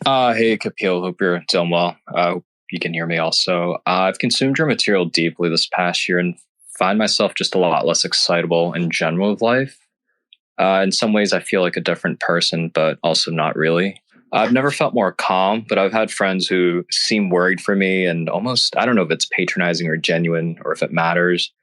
Hey, Kapil. Hope you're doing well. Hope you can hear me also. I've consumed your material deeply this past year and find myself just a lot less excitable in general with life. In some ways, I feel like a different person, but also not really. I've never felt more calm, but I've had friends who seem worried for me and almost, I don't know if it's patronizing or genuine or if it matters.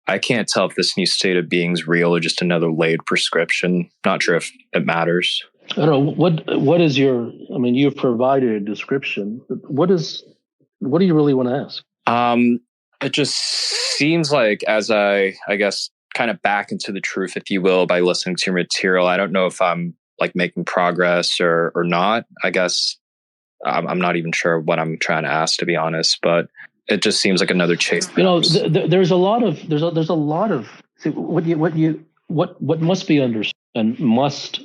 I can't tell if this new state of being is real or just another laid prescription. Not sure if it matters. I don't know what is your. I mean, you've provided a description. What do you really want to ask? Um, it just seems like as I guess, kind of back into the truth, if you will, by listening to your material. I don't know if I'm like making progress or not. I guess I'm not even sure what I'm trying to ask, to be honest. But it just seems like another chase. There's a lot of there's a lot of see, what must be understood and must.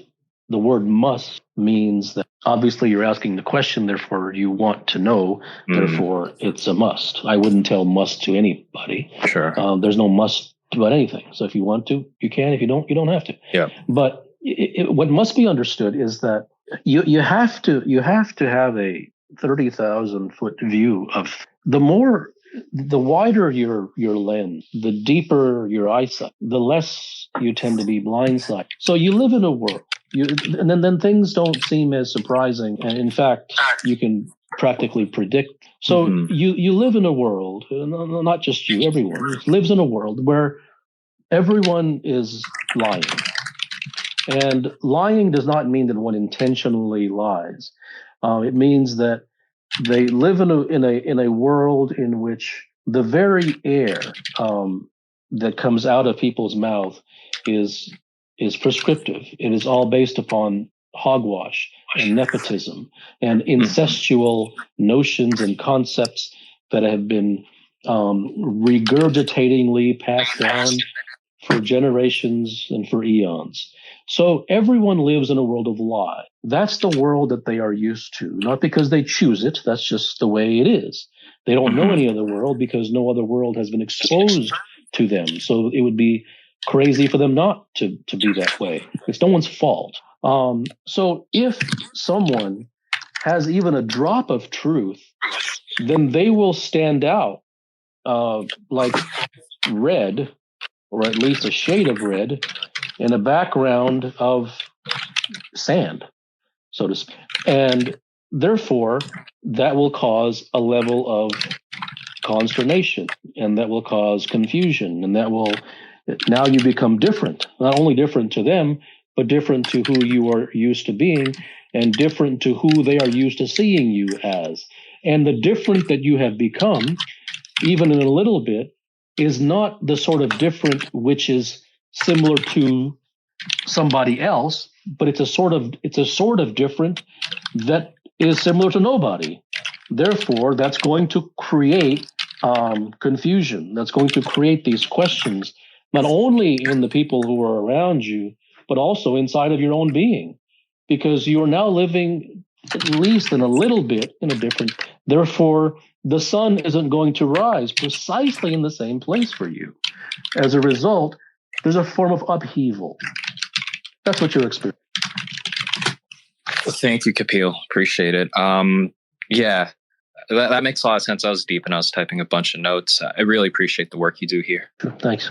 The word must means that obviously you're asking the question, therefore you want to know, therefore it's a must. I wouldn't tell must to anybody. Sure. There's no must about anything. So if you want to, you can. If you don't, you don't have to. Yeah. But what must be understood is that you have to have a 30,000-foot view of the wider your lens, the deeper your eyesight, the less you tend to be blindsided. So you live in a world. And then things don't seem as surprising, and in fact, you can practically predict. So you live in a world, not just you, everyone lives in a world where everyone is lying, and lying does not mean that one intentionally lies. It means that they live in a world in which the very air that comes out of people's mouth is prescriptive. It is all based upon hogwash and nepotism and incestual notions and concepts that have been regurgitatingly passed down for generations and for eons. So everyone lives in a world of lie. That's the world that they are used to, not because they choose it. That's just the way it is. They don't know any other world because no other world has been exposed to them. So it would be crazy for them not to be that way. It's no one's fault. So if someone has even a drop of truth, then they will stand out like red, or at least a shade of red, in a background of sand, so to speak. And therefore, that will cause a level of consternation, and that will cause confusion, and that will now you become different, not only different to them, but different to who you are used to being, and different to who they are used to seeing you as. And the different that you have become, even in a little bit, is not the sort of different which is similar to somebody else, but it's a sort of different that is similar to nobody. Therefore, that's going to create confusion. That's going to create these questions, not only in the people who are around you, but also inside of your own being, because you are now living, at least in a little bit, in a different. Therefore, the sun isn't going to rise precisely in the same place for you. As a result, there's a form of upheaval. That's what you're experiencing. Thank you, Kapil. Appreciate it. Yeah, that makes a lot of sense. I was deep and I was typing a bunch of notes. I really appreciate the work you do here. Sure. Thanks.